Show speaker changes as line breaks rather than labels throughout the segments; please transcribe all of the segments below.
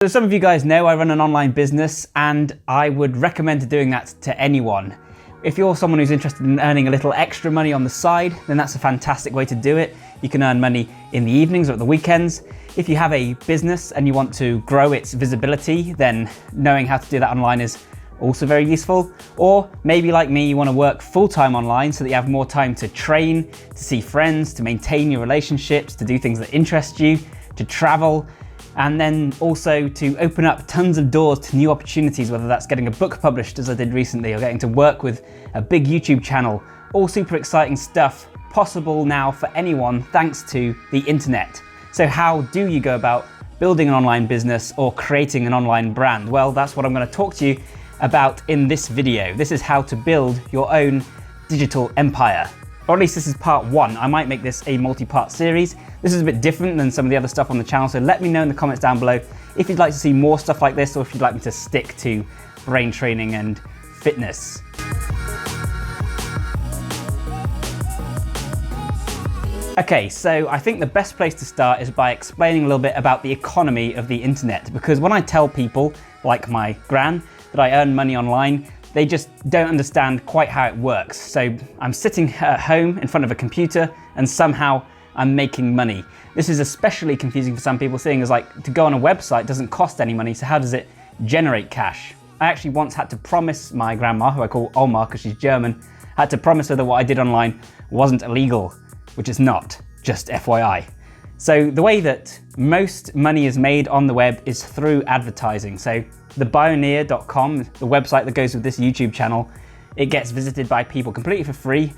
So some of you guys know I run an online business, and I would recommend doing that to anyone. If you're someone who's interested in earning a little extra money on the side, then that's a fantastic way to do it. You can earn money in the evenings or at the weekends. If you have a business and you want to grow its visibility, then knowing how to do that online is also very useful. Or maybe like me, you want to work full-time online so that you have more time to train, to see friends, to maintain your relationships, to do things that interest you, to travel, and then also to open up tons of doors to new opportunities, whether that's getting a book published as I did recently, or getting to work with a big YouTube channel. All super exciting stuff possible now for anyone thanks to the internet. So how do you go about building an online business or creating an online brand? Well, that's what I'm going to talk to you about in this video. This is how to build your own digital empire. Or at least this is part one. I might make this a multi-part series. This is a bit different than some of the other stuff on the channel, so let me know in the comments down below if you'd like to see more stuff like this, or if you'd like me to stick to brain training and fitness. Okay, so I think the best place to start is by explaining a little bit about the economy of the internet, because when I tell people, like my gran, that I earn money online, they just don't understand quite how it works. So I'm sitting at home in front of a computer and somehow I'm making money. This is especially confusing for some people, seeing as like to go on a website doesn't cost any money, so how does it generate cash? I actually once had to promise my grandma, who I call Oma because she's German, had to promise her that what I did online wasn't illegal, which is not, just FYI. So the way that most money is made on the web is through advertising. So thebioneer.com, the website that goes with this YouTube channel, it gets visited by people completely for free,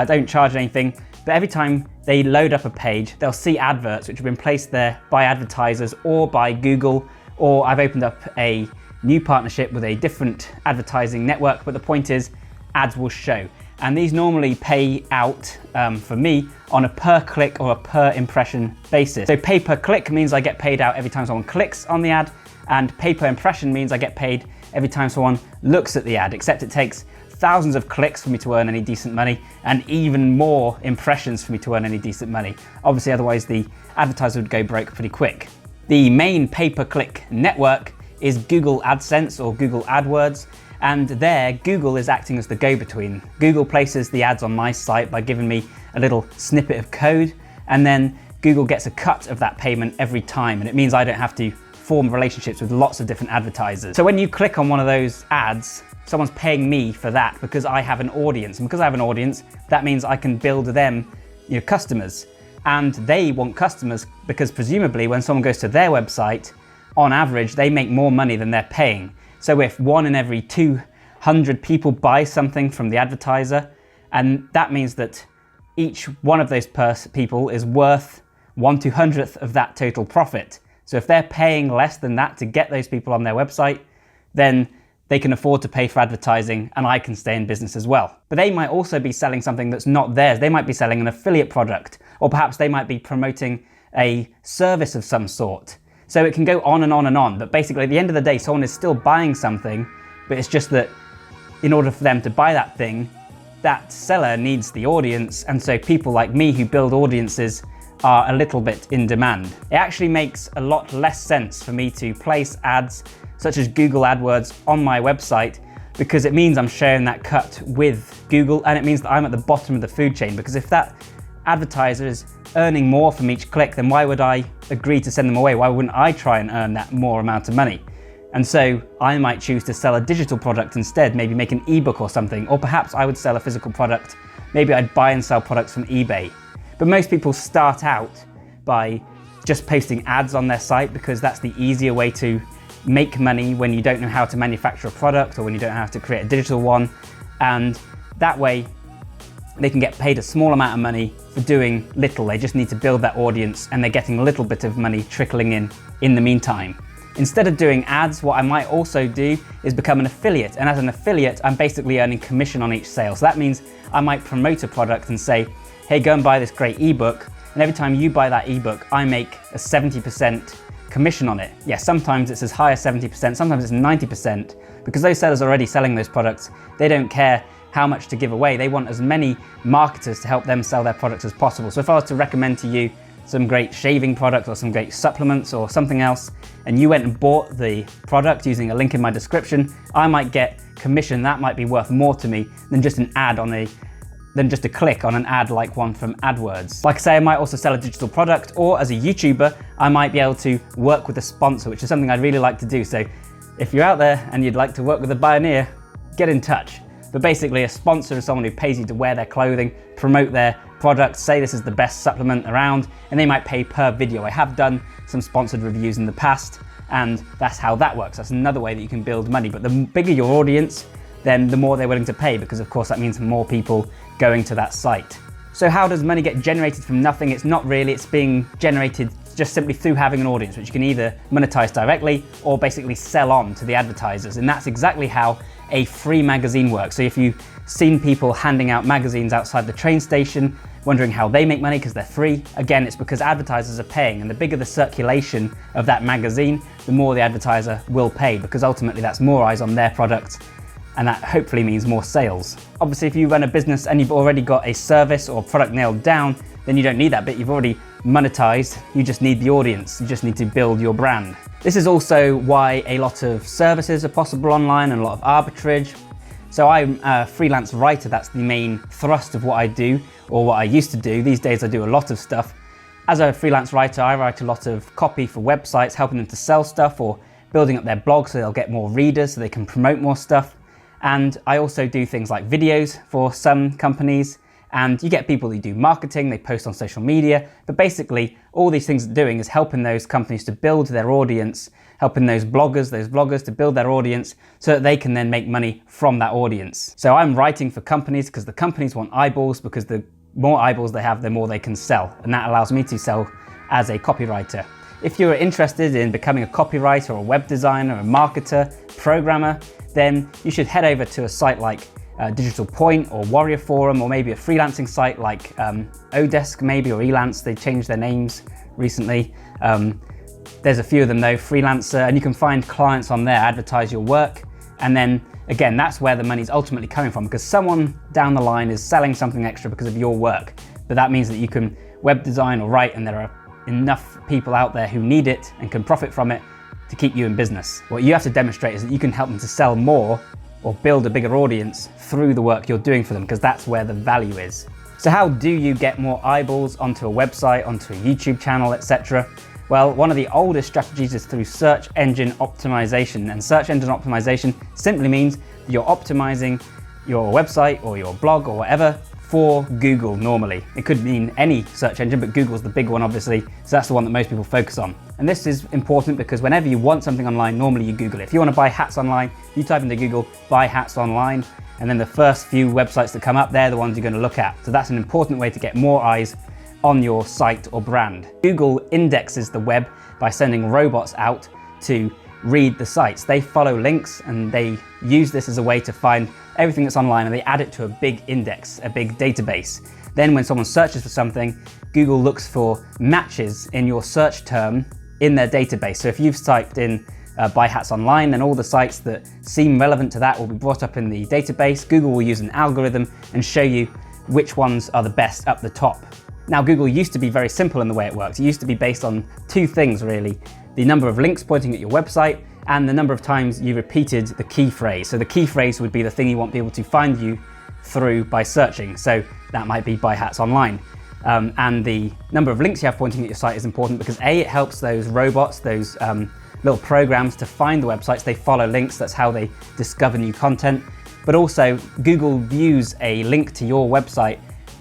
don't charge anything, but every time they load up a page, they'll see adverts which have been placed there by advertisers or by Google, or I've opened up a new partnership with a different advertising network, but the point is ads will show. And these normally pay out for me on a per click or a per impression basis. So pay per click means I get paid out every time someone clicks on the ad, and pay per impression means I get paid every time someone looks at the ad, except it takes thousands of clicks for me to earn any decent money, and even more impressions for me to earn any decent money. Obviously, otherwise the advertiser would go broke pretty quick. The main pay per click network is Google AdSense or Google AdWords. And there, Google is acting as the go-between. Google places the ads on my site by giving me a little snippet of code, and then Google gets a cut of that payment every time, and it means I don't have to form relationships with lots of different advertisers. So when you click on one of those ads, someone's paying me for that because I have an audience, and because I have an audience, that means I can build them, customers. And they want customers because presumably when someone goes to their website, on average, they make more money than they're paying. So if 1 in every 200 people buy something from the advertiser, and that means that each one of those people is worth 1/200th of that total profit. So if they're paying less than that to get those people on their website, then they can afford to pay for advertising and I can stay in business as well. But they might also be selling something that's not theirs. They might be selling an affiliate product, or perhaps they might be promoting a service of some sort. So it can go on and on and on, but basically at the end of the day, someone is still buying something, but it's just that in order for them to buy that thing, that seller needs the audience, and so people like me who build audiences are a little bit in demand. It actually makes a lot less sense for me to place ads such as Google AdWords on my website, because it means I'm sharing that cut with Google, and it means that I'm at the bottom of the food chain, because if that advertiser is earning more from each click, then why would I agree to send them away? Why wouldn't I try and earn that more amount of money? And so I might choose to sell a digital product instead, maybe make an ebook or something, or perhaps I would sell a physical product. Maybe I'd buy and sell products from eBay. But most people start out by just posting ads on their site because that's the easier way to make money when you don't know how to manufacture a product or when you don't know how to create a digital one. And that way they can get paid a small amount of money for doing little. They just need to build that audience, and they're getting a little bit of money trickling in the meantime. Instead of doing ads, what I might also do is become an affiliate. And as an affiliate, I'm basically earning commission on each sale. So that means I might promote a product and say, hey, go and buy this great ebook. And every time you buy that ebook, I make a 70% commission on it. Yeah, sometimes it's as high as 70%, sometimes it's 90%, because those sellers are already selling those products. They don't care how much to give away. They want as many marketers to help them sell their products as possible. So if I was to recommend to you some great shaving product or some great supplements or something else, and you went and bought the product using a link in my description, I might get commission that might be worth more to me than just an ad than just a click on an ad like one from AdWords. Like I say, I might also sell a digital product, or as a YouTuber, I might be able to work with a sponsor, which is something I'd really like to do. So if you're out there and you'd like to work with a Bioneer, get in touch. But basically a sponsor is someone who pays you to wear their clothing, promote their product, say this is the best supplement around, and they might pay per video. I have done some sponsored reviews in the past, and that's how that works. That's another way that you can build money. But the bigger your audience, then the more they're willing to pay, because of course that means more people going to that site. So how does money get generated from nothing? It's not really, it's being generated just simply through having an audience, which you can either monetize directly or basically sell on to the advertisers. And that's exactly how a free magazine works. So if you've seen people handing out magazines outside the train station, wondering how they make money because they're free, again, it's because advertisers are paying, and the bigger the circulation of that magazine, the more the advertiser will pay, because ultimately that's more eyes on their product, and that hopefully means more sales. Obviously, if you run a business and you've already got a service or product nailed down, then you don't need that bit. You've already monetized, you just need the audience. You just need to build your brand. This is also why a lot of services are possible online and a lot of arbitrage. So I'm a freelance writer. That's the main thrust of what I do, or what I used to do. These days I do a lot of stuff. As a freelance writer, I write a lot of copy for websites, helping them to sell stuff or building up their blog so they'll get more readers so they can promote more stuff. And I also do things like videos for some companies, and you get people who do marketing, they post on social media, but basically all these things are doing is helping those companies to build their audience, helping those bloggers to build their audience so that they can then make money from that audience. So I'm writing for companies because the companies want eyeballs, because the more eyeballs they have, the more they can sell, and that allows me to sell as a copywriter. If you're interested in becoming a copywriter or a web designer, a marketer, programmer, then you should head over to a site like Digital Point or Warrior Forum, or maybe a freelancing site like Odesk maybe, or Elance. They changed their names recently. There's a few of them though, Freelancer, and you can find clients on there, advertise your work, and then again, that's where the money's ultimately coming from, because someone down the line is selling something extra because of your work. But that means that you can web design or write, and there are enough people out there who need it and can profit from it to keep you in business. What you have to demonstrate is that you can help them to sell more or build a bigger audience through the work you're doing for them, because that's where the value is. So how do you get more eyeballs onto a website, onto a YouTube channel, etc.? Well, one of the oldest strategies is through search engine optimization, and search engine optimization simply means that you're optimizing your website or your blog or whatever for Google normally. It could mean any search engine, but Google's the big one obviously, so that's the one that most people focus on. And this is important because whenever you want something online, normally you Google it. If you want to buy hats online, you type into Google, buy hats online, and then the first few websites that come up, they're the ones you're going to look at. So that's an important way to get more eyes on your site or brand. Google indexes the web by sending robots out to read the sites. They follow links, and they use this as a way to find everything that's online, and they add it to a big index, a big database. Then when someone searches for something, Google looks for matches in your search term in their database. So if you've typed in buy hats online, then all the sites that seem relevant to that will be brought up in the database. Google will use an algorithm and show you which ones are the best up the top. Now, Google used to be very simple in the way it worked. It used to be based on two things really: the number of links pointing at your website and the number of times you repeated the key phrase. So the key phrase would be the thing you want people to find you through by searching. So that might be buy hats online. And the number of links you have pointing at your site is important because A, it helps those robots, those little programs to find the websites. They follow links, that's how they discover new content. But also Google views a link to your website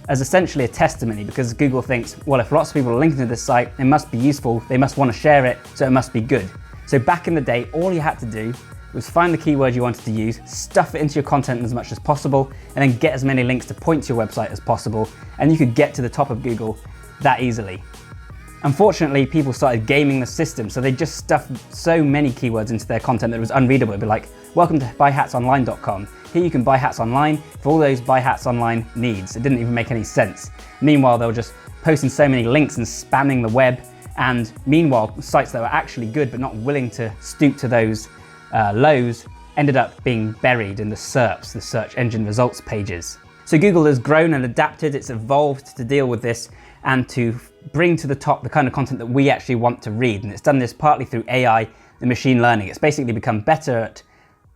as essentially a testimony, because Google thinks, well, if lots of people are linking to this site, it must be useful, they must want to share it, so it must be good. So back in the day, all you had to do was find the keyword you wanted to use, stuff it into your content as much as possible, and then get as many links to point to your website as possible, and you could get to the top of Google that easily. Unfortunately, people started gaming the system, so they just stuffed so many keywords into their content that it was unreadable. It'd be like, welcome to buyhatsonline.com. Here you can buy hats online for all those buy hats online needs. It didn't even make any sense. Meanwhile, they were just posting so many links and spamming the web, and meanwhile, sites that were actually good but not willing to stoop to those lows ended up being buried in the SERPs, the search engine results pages. So Google has grown and adapted, it's evolved to deal with this, and to bring to the top the kind of content that we actually want to read. And it's done this partly through AI and machine learning. It's basically become better at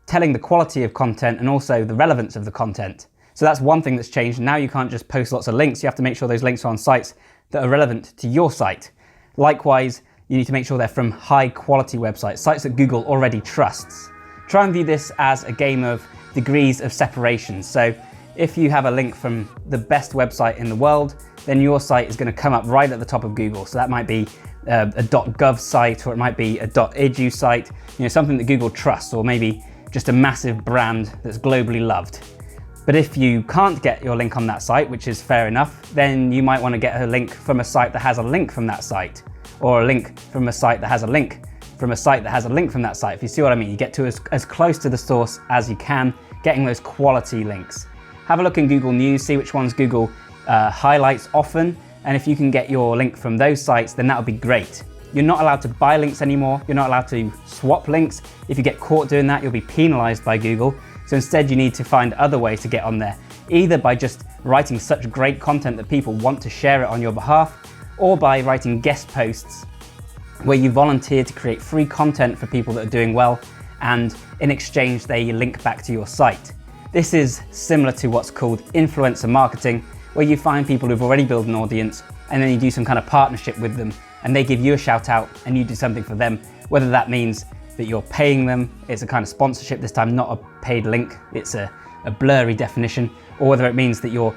telling the quality of content and also the relevance of the content. So that's one thing that's changed. Now you can't just post lots of links. You have to make sure those links are on sites that are relevant to your site. Likewise, you need to make sure they're from high quality websites, sites that Google already trusts. Try and view this as a game of degrees of separation. So if you have a link from the best website in the world, then your site is going to come up right at the top of Google. So that might be a .gov site, or it might be a .edu site, something that Google trusts, or maybe just a massive brand that's globally loved. But if you can't get your link on that site, which is fair enough, then you might want to get a link from a site that has a link from that site, or a link from a site that has a link from a site that has a link from that site. If you see what I mean, you get to as close to the source as you can, getting those quality links. Have a look in Google News, see which ones Google highlights often, and if you can get your link from those sites, then that would be great. You're not allowed to buy links anymore. You're not allowed to swap links. If you get caught doing that, you'll be penalized by Google. So instead, you need to find other ways to get on there, either by just writing such great content that people want to share it on your behalf, or by writing guest posts where you volunteer to create free content for people that are doing well, and in exchange, they link back to your site. This is similar to what's called influencer marketing, where you find people who've already built an audience and then you do some kind of partnership with them, and they give you a shout out and you do something for them, whether that means that you're paying them, it's a kind of sponsorship this time, not a paid link, it's a blurry definition, or whether it means that you're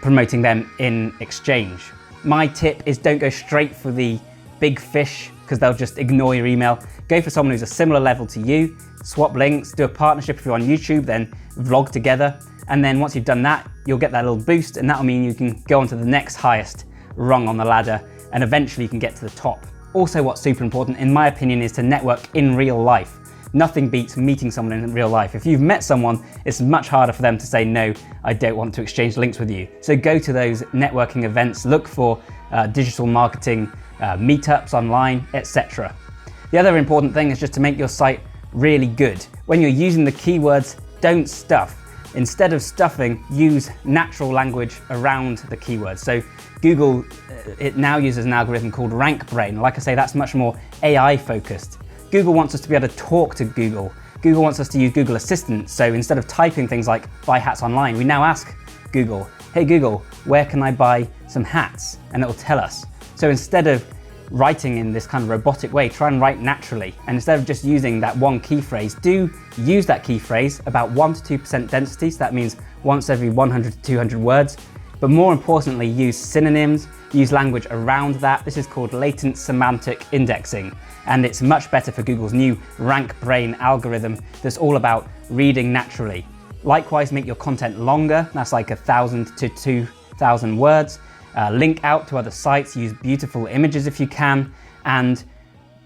promoting them in exchange. My tip is don't go straight for the big fish, because they'll just ignore your email. Go for someone who's a similar level to you, swap links, do a partnership if you're on YouTube, then vlog together. And then once you've done that, you'll get that little boost, and that'll mean you can go on to the next highest rung on the ladder, and eventually you can get to the top. Also, what's super important, in my opinion, is to network in real life. Nothing beats meeting someone in real life. If you've met someone, it's much harder for them to say, no, I don't want to exchange links with you. So go to those networking events, look for digital marketing, meetups online, etc. The other important thing is just to make your site really good. When you're using the keywords, don't stuff. Instead of stuffing, use natural language around the keywords. So Google, it now uses an algorithm called RankBrain. Like I say, that's much more AI focused. Google wants us to be able to talk to Google. Google wants us to use Google Assistant. So instead of typing things like buy hats online, we now ask Google, hey Google, where can I buy some hats? And it'll tell us. So instead of writing in this kind of robotic way, try and write naturally. And instead of just using that one key phrase, do use that key phrase about 1 to 2% density. So that means once every 100 to 200 words. But more importantly, use synonyms, use language around that. This is called latent semantic indexing. And it's much better for Google's new RankBrain algorithm that's all about reading naturally. Likewise, make your content longer. That's like 1,000 to 2,000 words. Link out to other sites, use beautiful images if you can, and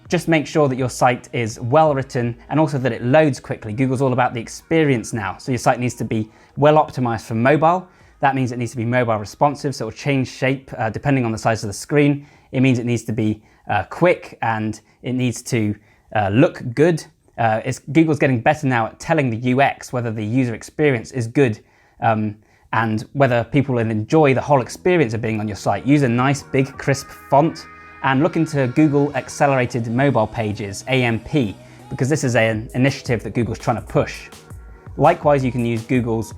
just make sure that your site is well written and also that it loads quickly. Google's all about the experience now, so your site needs to be well optimized for mobile. That means it needs to be mobile responsive, so it will change shape depending on the size of the screen. It means it needs to be quick, and it needs to look good. Google's getting better now at telling the UX whether the user experience is good, and whether people will enjoy the whole experience of being on your site. Use a nice big crisp font, and look into Google Accelerated Mobile Pages, AMP, because this is an initiative that Google's trying to push. Likewise, you can use Google's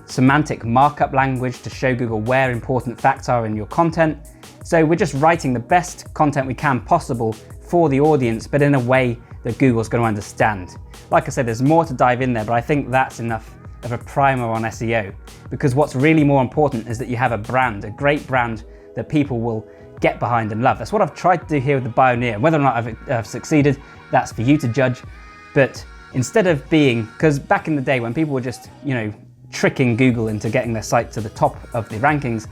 semantic markup language to show Google where important facts are in your content. So we're just writing the best content we can possible for the audience, but in a way that Google's going to understand. Like I said, there's more to dive in there, but I think that's enough of a primer on SEO, because what's really more important is that you have a brand, a great brand that people will get behind and love. That's what I've tried to do here with the Bioneer. Whether or not I've succeeded, that's for you to judge. But instead of because back in the day when people were just, tricking Google into getting their site to the top of the rankings,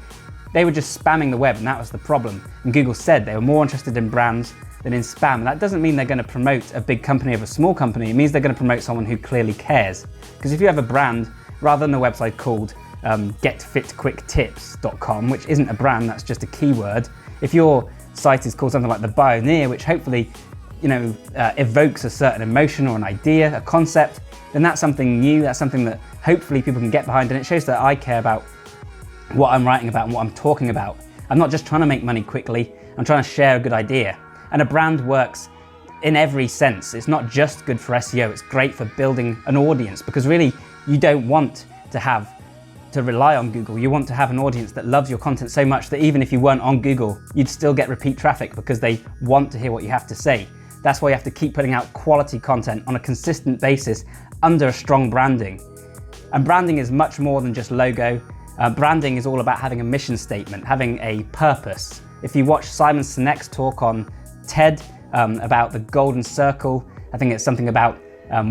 they were just spamming the web, and that was the problem. And Google said they were more interested in brands than in spam. And that doesn't mean they're going to promote a big company over a small company. It means they're going to promote someone who clearly cares. Because if you have a brand, rather than a website called getfitquicktips.com, which isn't a brand, that's just a keyword. If your site is called something like the Bioneer, which hopefully evokes a certain emotion or an idea, a concept, then that's something new, that's something that hopefully people can get behind, and it shows that I care about what I'm writing about and what I'm talking about. I'm not just trying to make money quickly, I'm trying to share a good idea. And a brand works in every sense. It's not just good for SEO, it's great for building an audience, because really you don't want to rely on Google. You want to have an audience that loves your content so much that even if you weren't on Google, you'd still get repeat traffic because they want to hear what you have to say. That's why you have to keep putting out quality content on a consistent basis under a strong branding. And branding is much more than just logo. Branding is all about having a mission statement, having a purpose. If you watch Simon Sinek's talk on TED about the golden circle, I think it's something about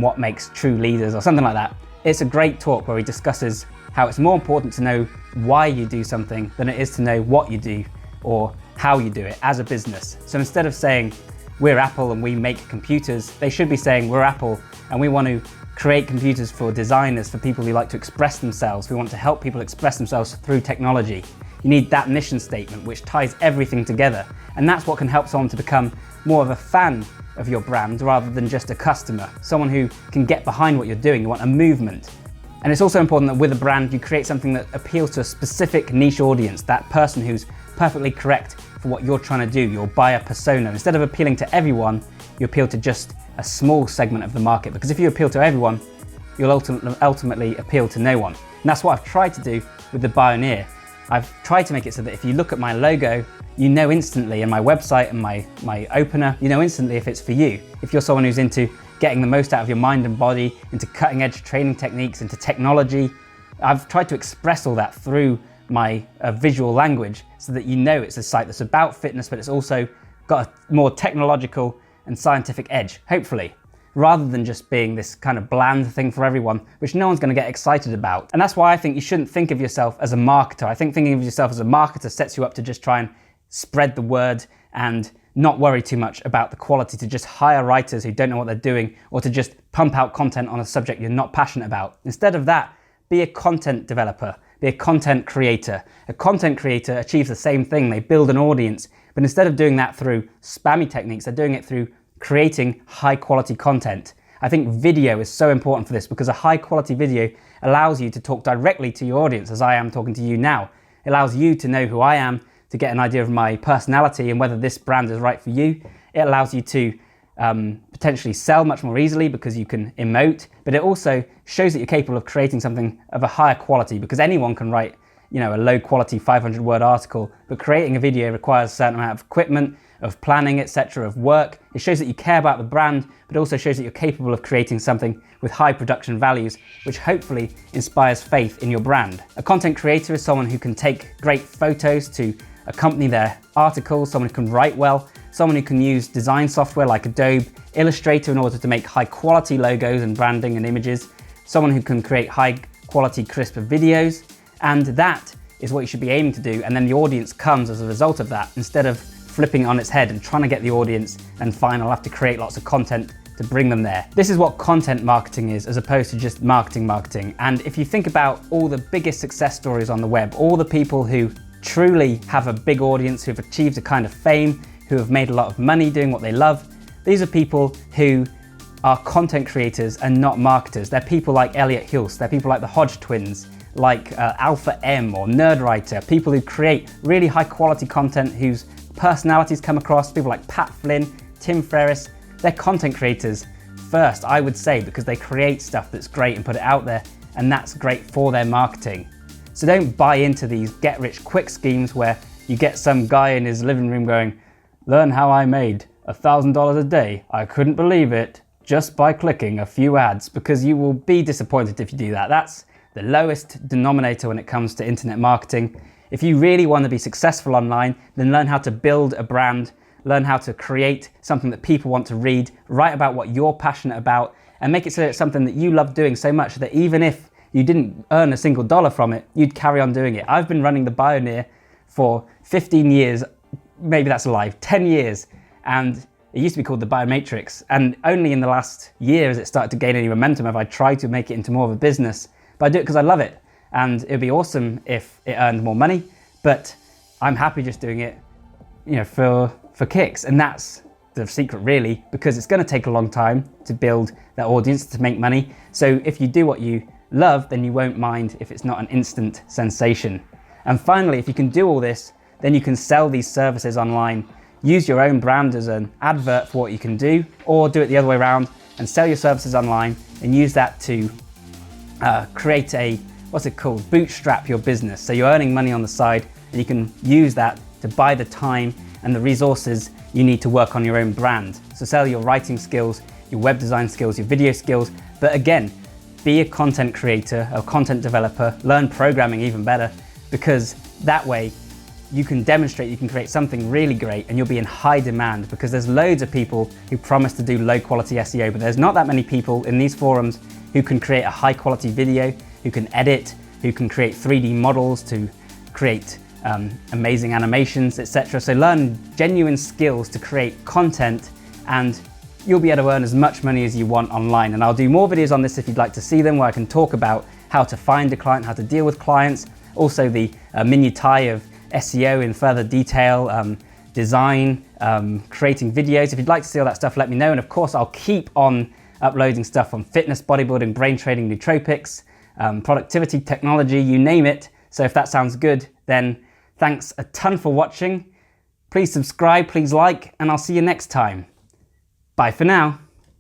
what makes true leaders or something like that. It's a great talk where he discusses how it's more important to know why you do something than it is to know what you do or how you do it as a business. So instead of saying, we're Apple and we make computers, they should be saying, we're Apple and we want to create computers for designers, for people who like to express themselves. We want to help people express themselves through technology. You need that mission statement which ties everything together. And that's what can help someone to become more of a fan of your brand rather than just a customer, someone who can get behind what you're doing. You want a movement. And it's also important that with a brand, you create something that appeals to a specific niche audience, that person who's perfectly correct for what you're trying to do, your buyer persona. Instead of appealing to everyone, you appeal to just a small segment of the market, because if you appeal to everyone, you'll ultimately appeal to no one. And that's what I've tried to do with the Bioneer. I've tried to make it so that if you look at my logo, you know instantly, and my website and my opener, you know instantly if it's for you. If you're someone who's into getting the most out of your mind and body, into cutting edge training techniques, into technology, I've tried to express all that through my visual language so that you know it's a site that's about fitness, but it's also got a more technological and scientific edge, hopefully, rather than just being this kind of bland thing for everyone, which no one's going to get excited about. And that's why I think you shouldn't think of yourself as a marketer. I think thinking of yourself as a marketer sets you up to just try and spread the word and not worry too much about the quality, to just hire writers who don't know what they're doing, or to just pump out content on a subject you're not passionate about. Instead of that, be a content developer, be a content creator. A content creator achieves the same thing. They build an audience, but instead of doing that through spammy techniques, they're doing it through creating high quality content. I think video is so important for this, because a high quality video allows you to talk directly to your audience, as I am talking to you now. It allows you to know who I am, to get an idea of my personality and whether this brand is right for you. It allows you to potentially sell much more easily because you can emote, but it also shows that you're capable of creating something of a higher quality, because anyone can write, a low quality 500-word article, but creating a video requires a certain amount of equipment, of planning, etc., of work. It shows that you care about the brand, but also shows that you're capable of creating something with high production values, which hopefully inspires faith in your brand. A content creator is someone who can take great photos to accompany their articles, someone who can write well, someone who can use design software like Adobe Illustrator in order to make high quality logos and branding and images, someone who can create high quality crisp videos, and that is what you should be aiming to do. And then the audience comes as a result of that, instead of flipping it on its head and trying to get the audience and fine, I'll have to create lots of content to bring them there. This is what content marketing is, as opposed to just marketing. And if you think about all the biggest success stories on the web, all the people who truly have a big audience, who have achieved a kind of fame, who have made a lot of money doing what they love, these are people who are content creators and not marketers. They're people like Elliot Hulse, they're people like the Hodge twins, like Alpha M or Nerdwriter, people who create really high quality content whose personalities come across, people like Pat Flynn, Tim Ferriss. They're content creators first, I would say, because they create stuff that's great and put it out there, and that's great for their marketing. So don't buy into these get-rich-quick schemes where you get some guy in his living room going, learn how I made $1,000 a day. I couldn't believe it, just by clicking a few ads, because you will be disappointed if you do that. That's the lowest denominator when it comes to internet marketing. If you really want to be successful online, then learn how to build a brand, learn how to create something that people want to read, write about what you're passionate about, and make it so it's something that you love doing so much that even if you didn't earn a single dollar from it, you'd carry on doing it. I've been running the Bioneer for 15 years, maybe that's a lie, 10 years, and it used to be called the Biomatrix, and only in the last year has it started to gain any momentum have I tried to make it into more of a business. But I do it because I love it, and it'd be awesome if it earned more money, but I'm happy just doing it, for kicks, and that's the secret really, because it's going to take a long time to build that audience, to make money. So if you do what you love, then you won't mind if it's not an instant sensation. And finally, if you can do all this, then you can sell these services online. Use your own brand as an advert for what you can do, or do it the other way around and sell your services online and use that to create a, what's it called, bootstrap your business. So you're earning money on the side and you can use that to buy the time and the resources you need to work on your own brand. So sell your writing skills, your web design skills, your video skills, but again, be a content creator, a content developer, learn programming even better, because that way you can demonstrate you can create something really great and you'll be in high demand, because there's loads of people who promise to do low quality SEO, but there's not that many people in these forums who can create a high quality video, who can edit, who can create 3D models to create amazing animations, etc. So learn genuine skills to create content and you'll be able to earn as much money as you want online. And I'll do more videos on this if you'd like to see them, where I can talk about how to find a client, how to deal with clients, also the minutiae of SEO in further detail, design, creating videos. If you'd like to see all that stuff, let me know. And of course, I'll keep on uploading stuff on fitness, bodybuilding, brain training, nootropics, productivity, technology, you name it. So if that sounds good, then thanks a ton for watching. Please subscribe, please like, and I'll see you next time. Bye for now.